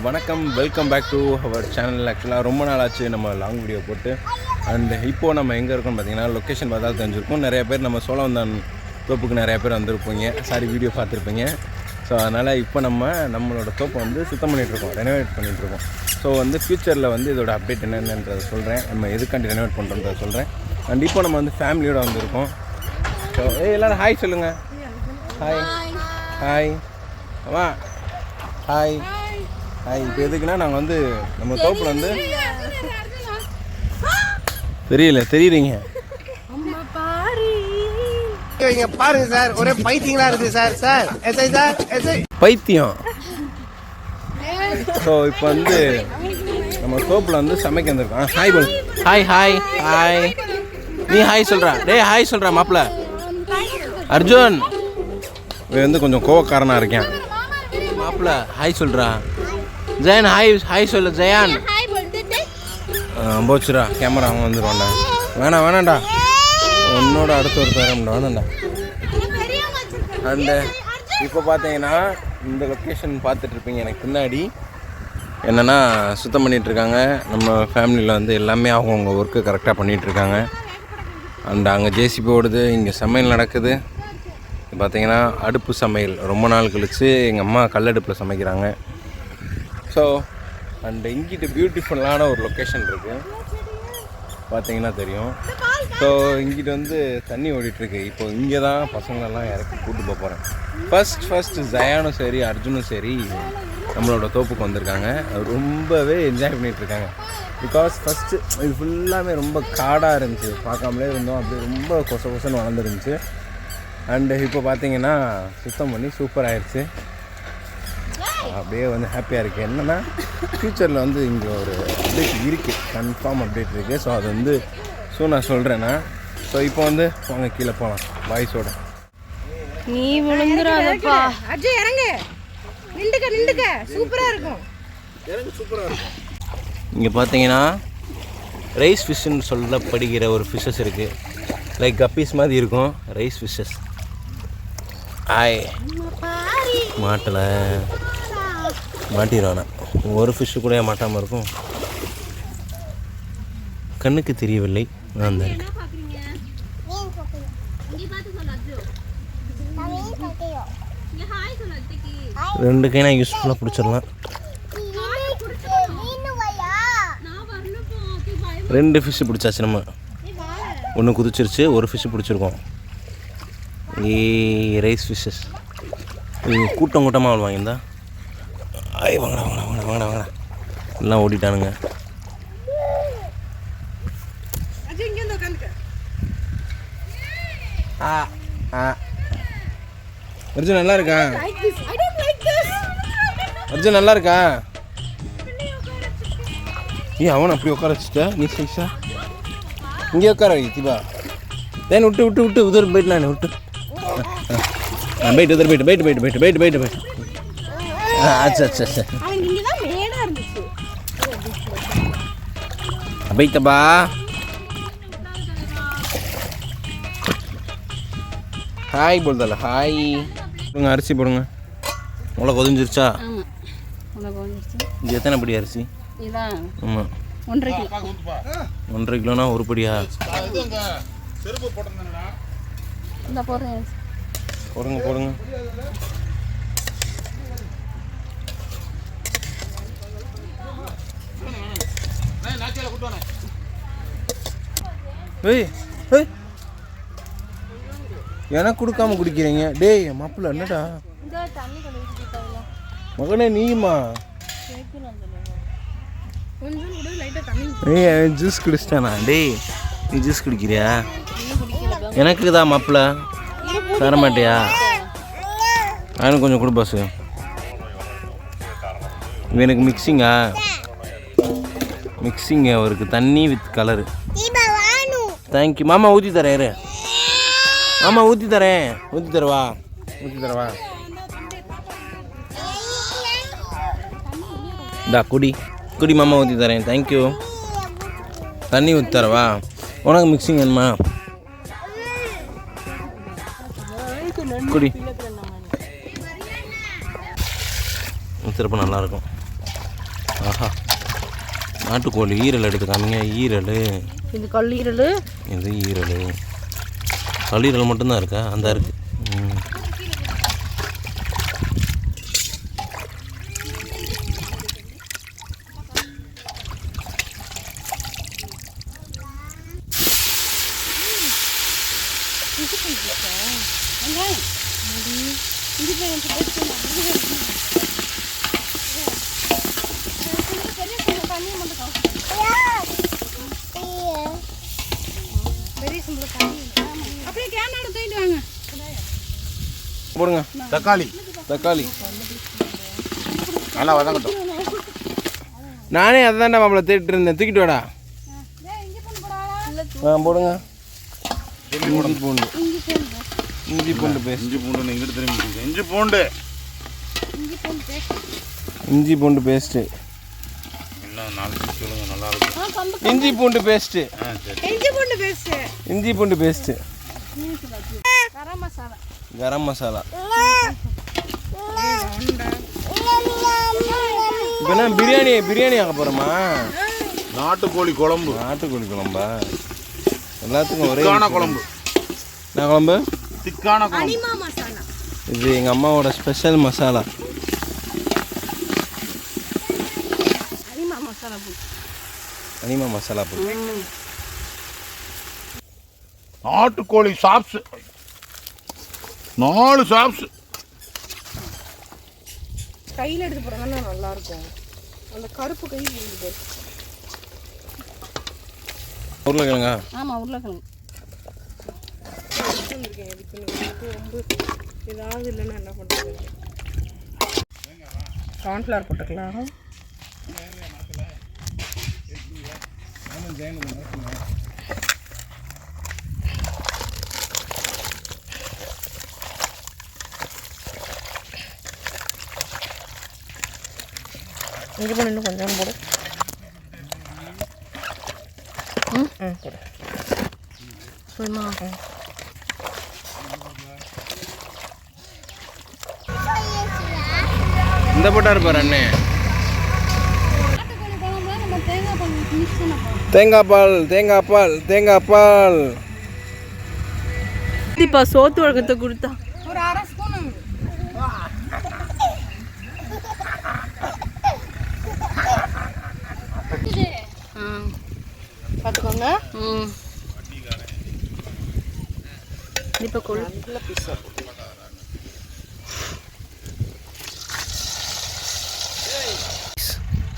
வணக்கம், welcome back to our channel. ஆக்சுவலாக ரொம்ப நாள் ஆச்சு நம்ம லாங் வீடியோ போட்டு. அண்ட் இப்போது நம்ம எங்கே இருக்கோம்னு பார்த்தீங்கன்னா, லொக்கேஷன் பார்த்தா தெரிஞ்சிருக்கும். நிறைய பேர் நம்ம சோழவந்தான் தோப்புக்கு நிறைய பேர் வந்திருப்பீங்க, வீடியோ பார்த்துருப்பீங்க. ஸோ அதனால் இப்போ நம்மளோட தோப்பை வந்து சுத்தம் பண்ணிகிட்ருக்கோம், ரெனோவேட் பண்ணிகிட்ருக்கோம். ஸோ வந்து ஃப்யூச்சரில் வந்து இதோட அப்டேட் என்னென்னன்றதை சொல்கிறேன், நம்ம எதுக்காண்டி ரெனோவேட் பண்ணுறோன்றதை சொல்கிறேன். அண்ட் இப்போ நம்ம வந்து ஃபேமிலியோடு வந்திருக்கோம். ஸோ எல்லோரும் ஹாய் சொல்லுங்கள். ஹாய் ஹாய் வா ஹாய் ஹாய். இப்போ எதுக்குன்னா நாங்கள் வந்து நம்ம தோப்பில் வந்து தெரியுறீங்க பாருங்க சார், ஒரே பைத்தியங்களா இருக்கு sir. Sir SI sir, SI பைத்தியம். ஸோ இப்போ வந்து நம்ம தோப்பில் வந்து சமைக்க வந்திருக்கோம். ஹாய் போல். Hi hi hi. நீ ஹாய் சொல்கிறா. டேய் ஹாய் சொல்கிறா மாப்பிள்ள அர்ஜுன். இவன் வந்து கொஞ்சம் கோவக்காரனாக இருக்கேன். மாப்பிள்ள ஹாய் சொல்கிறா. ஜெயன் ஹாய் ஹாய் சொல்லு ஜெயான். போச்சுரா கேமரா அவன் வந்துடுவான்டா. வேணாண்டா, உன்னோட அடுத்த ஒரு பேரம்டா வேணாண்டா. அண்டு இப்போ பார்த்தீங்கன்னா இந்த லொக்கேஷன் பார்த்துட்ருப்பீங்க. எனக்கு பின்னாடி என்னென்னா சுத்தம் பண்ணிகிட்ருக்காங்க. நம்ம ஃபேமிலியில் வந்து எல்லாமே அவங்கவுங்க ஒர்க்கு கரெக்டாக பண்ணிகிட்ருக்காங்க. அண்ட் அங்கே ஜேசிபி ஓடுது, இங்கே சமையல் நடக்குது. பார்த்தீங்கன்னா அடுப்பு சமையல் ரொம்ப நாள் கழித்து எங்கள் அம்மா கல்லடுப்பில் சமைக்கிறாங்க. ஸோ அண்ட் இங்கிட்டு பியூட்டிஃபுல்லான ஒரு லொக்கேஷன் இருக்குது, பார்த்தீங்கன்னா தெரியும். ஸோ இங்கிட்டு வந்து தண்ணி ஓடிட்டுருக்கு. இப்போ இங்கே தான் பசங்களெல்லாம் இறக்கி கூப்பிட்டு போக போகிறேன். ஃபஸ்ட்டு ஜயானும் சரி அர்ஜுனும் சரி நம்மளோட தோப்புக்கு வந்திருக்காங்க. ரொம்பவே என்ஜாய் பண்ணிகிட்ருக்காங்க. பிகாஸ் ஃபஸ்ட்டு இது ஃபுல்லாமே ரொம்ப காடாக இருந்துச்சு, பார்க்காமலே இருந்தோம். அப்படியே ரொம்ப கொசன்னு வளர்ந்துருந்துச்சு. அண்டு இப்போ பார்த்தீங்கன்னா சுத்தம் பண்ணி சூப்பர் ஆயிடுச்சு. அப்படியே வந்து ஹாப்பியாக இருக்குது. என்னென்னா ஃப்யூச்சரில் வந்து இங்கே ஒரு அப்டேட் இருக்குது, கன்ஃபார்ம் அப்டேட் இருக்குது. ஸோ அது வந்து நான் சொல்கிறேன்னா. ஸோ இப்போ வந்து வாங்க கீழே போகலாம் பாய்ஸோட. நீ விழுந்துடாதப்பா அஜய், இறங்கு, நின்றுக்க சூப்பராக இருக்கும். இங்கே பார்த்தீங்கன்னா ரைஸ் ஃபிஷ்ஷுன்னு சொல்லப்படுகிற ஒரு ஃபிஷ்ஷஸ் இருக்குது. லைக் கப்பீஸ் மாதிரி இருக்கும் ரைஸ் ஃபிஷ்ஷஸ். ஆய் மாட்டலை, மாட்டிடுவானா ஒரு ஃபிஷ்ஷு கூட மாட்டாமல் இருக்கும். கண்ணுக்கு தெரியவில்லை, நான் தான் இருக்கு. ரெண்டு கைனா யூஸ்ஃபுல்லாக பிடிச்சிடலாம். ரெண்டு ஃபிஷ்ஷு பிடிச்சாச்சு நம்ம. ஒன்று குதிச்சிருச்சு, ஒரு ஃபிஷ்ஷு பிடிச்சிருக்கோம். ரைஸ் ஃபிஷ்ஷஸ் இவங்க கூட்டமாக வாழ்வாங்க. இந்த ஐ வாங்கடா எல்லாம் ஓடிட்டானுங்க. அர்ஜுன் நல்லா இருக்கா? அர்ஜுன் நல்லா இருக்கா? அவனை அப்படி உட்கார வச்சுட்டா நீ சைஸா. இங்கே உட்கார வை தீபா. தேன் விட்டு உதர் போயிட்டு நான் விட்டு போயிட்டு உதர் போயிட்டு அச்சா போயிட்டப்பா. Hi போல்தல்ல hi. போடுங்க அரிசி போடுங்க. உங்களை கொதிஞ்சிருச்சா? இது எத்தனை படி அரிசி? ஆமாம் 1.5 கிலோனா ஒரு படியா? போடுங்க. எனக்கு கொடுக்காம குடிக்கிறீங்க. டேய் மாப்பிள்ள என்னடா மகனே நீமா ஜூஸ் குடிச்சிட்டானா? டேய் நீ ஜூஸ் குடிக்கிறியா? எனக்கு தான் மாப்பிள்ள தர மாட்டியா? நானும் கொஞ்சம் கொடு பாசு. எனக்கு மிக்சிங்க அவருக்கு தண்ணி வித் கலரு. தேங்க்யூ மாமா. ஊற்றி தரேன் மாமா, ஊற்றி தரவா? இந்தா குடி மாமா, ஊற்றி தரேன். தேங்க்யூ. தண்ணி ஊற்றி தரவா? உனக்கு மிக்சிங் வேணுமா? குடி. திருப்ப நல்லாயிருக்கும். ஆஹா, நாட்டுக்கோழி ஈரல் எடுத்து காமிங்க. ஈரல், இது கல்லீரல், இது ஈரல். கல்லீரல் மட்டும்தான் இருக்கா? அந்த இருக்கு. அப்படியே கேனாடு தூக்கிட்டு வாங்க. போடுங்க. தக்காளி நல்லா வதங்கட்டும். நானே அதுதான்டா மாப்பிள்ள தேடிட்டு இருந்தேன். தூக்கிட்டு வாடா. போடுங்க. இஞ்சி பூண்டு பேஸ்ட். இஞ்சி பூண்டு பேஸ்ட்டு. இன்னும் 4 சொல்லுங்க, நல்லா இருக்கும். இஞ்சி பூண்டு பேஸ்ட்டு. இஞ்சி பூண்டு பேஸ்ட். கரம் மசாலா. இப்போ என்ன பிரியாணி ஆக போகிறோமா? நாட்டுக்கோழி குழம்பு. நாட்டுக்கோழி குழம்பா? எல்லாத்துக்கும் ஒரே குழம்பு. என்ன குழம்பு? திக்கான குழம்பு. அனிமா மசாலா. இது எங்கள் அம்மாவோட ஸ்பெஷல் மசாலா. அனிமா மசாலா பூ. அனிமா மசாலா பொடி. நாட்டுக்கோழி சாப்ஸ் 4 சாப்ஸ். கையில் எடுத்து போகிறாங்கன்னா நல்லா இருக்கும். அந்த கருப்பு கை இருக்குது. உருளைக்கிழங்கா? ஆமாம் உருளைக்கிழங்கு. ஏதாவது இல்லைன்னா என்ன பண்ணுறது? கார்ன்ஃப்ளவர் போட்டுக்கலாம். இங்கே போன இன்னும் கொஞ்சம் போடு. போடு. போதுமா? இந்த போட்டா இருப்பார் அண்ணே. தேங்காய் பால். இப்போ சோத்து வழக்கத்தை கொடுத்தா ஒரு 1/2 ஸ்பூனு. பார்த்துக்கோங்க. இப்போ கொள்ளு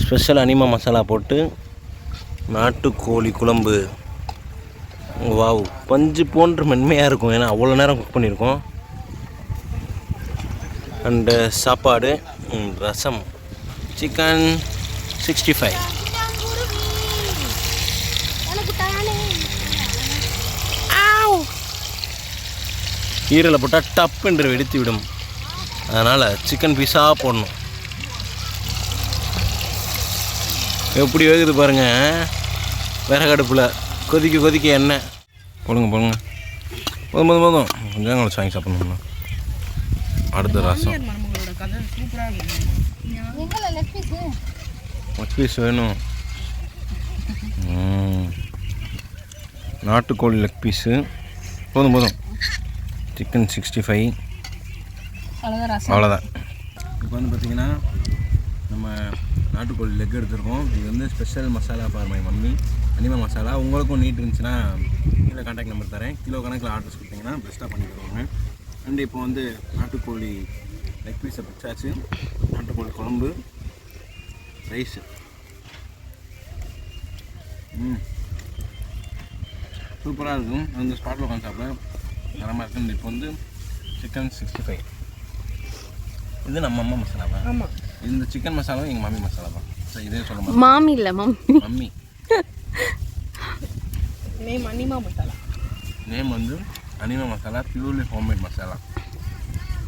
ஸ்பெஷல் அனிமா மசாலா போட்டு நாட்டுக்கோழி குழம்பு. வாவ், பஞ்சு போன்ற மென்மையாக இருக்கும். ஏன்னா அவ்வளோ நேரம் குக் பண்ணியிருக்கோம். அண்டு சாப்பாடு, ரசம், சிக்கன் 65. ஈரலை போட்டால் டப் என்று வெடித்து விடும். அதனால் சிக்கன் பீஸாக போடணும். எப்படி வேகுது பாருங்கள். விறகடுப்பில் கொதிக்க எண்ணெய் போடுங்க. போதும். கொஞ்சம் கழிச்சு வாங்கி சாப்பிட்ணும்னா. அடுத்த ரசம். லெக் பீஸ் வேணும். நாட்டுக்கோழி லெக் பீஸு. போதும். சிக்கன் 65. அவ்வளோதான். இப்போ வந்து பார்த்திங்கன்னா நம்ம நாட்டுக்கோழி லெக் எடுத்துருக்கோம். இது வந்து special masala for my mummy, அனிமா மசாலா. உங்களுக்கும் நீட் இருந்துச்சுன்னா கீழே கான்டாக்ட் நம்பர் தரேன். கிலோ கணக்கில் ஆர்டர்ஸ் கொடுத்தீங்கன்னா பெஸ்ட்டாக பண்ணி தருவாங்க. அண்ட் இப்போ வந்து நாட்டுக்கோழி லெக் பீஸை பிடிச்சாச்சு. நாட்டுக்கோழி குழம்பு, ரைஸு. சூப்பராக இருக்கும். அந்த ஸ்பாட்டில் உட்காந்து சாப்பிட தரமாக இருக்குது. இப்போ வந்து சிக்கன் 65. இது நம்ம அம்மா மசாலாவா? ஆமாம். இந்த சிக்கன் மசாலாவும் எங்கள் மம்மி மசாலா தான். ஸோ இதே சொல்ல மாட்டேன். மாமி இல்லை மம்மி. நேம் அனிமா மசாலா. நேம் வந்து அனிமா மசாலா, பியூர்லி ஹோம்மேட் மசாலா.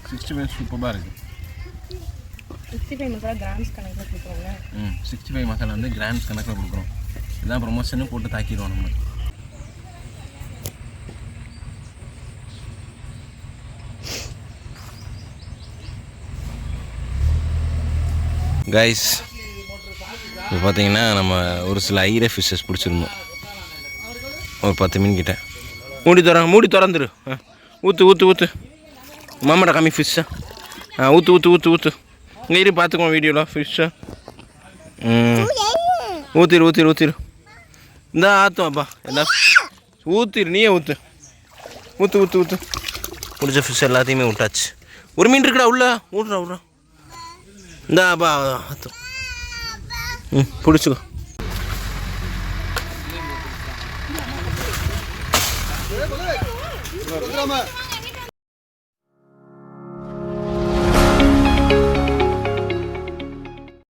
65 சூப்பராக இருக்குது. 65 மசாலா கிராம்ஸ் கணக்கில் கொடுக்குறோங்க. 65 மசாலா வந்து கிராம்ஸ் கணக்கில் கொடுக்குறோம். இதான் ப்ரொமோஷனும் போட்டு தாக்கிடுவோம் நம்ம. கைஸ் இப்போ பார்த்தீங்கன்னா நம்ம ஒரு சில ஐரே ஃபிஷ்ஷஸ் பிடிச்சிருந்தோம், ஒரு 10 மீன் கிட்ட. மூடி திறந்துரு. ஊற்று மாமாடா கம்மி ஃபிஷ்ஷா. ஊற்று இங்கே இரு, பார்த்துக்குவோம் வீடியோவில் ஃபிஷ்ஷா. ஊற்றிரு இந்த ஆற்றுவாப்பா எல்லாம் ஊற்றிரு, நீயே ஊற்று பிடிச்ச ஃபிஷ் எல்லாத்தையுமே விட்டாச்சு. ஒரு மீன் இருக்குடா உள்ள, விட்றா இந்தாப்பா ஆற்று. பிடிச்சிக்கோ.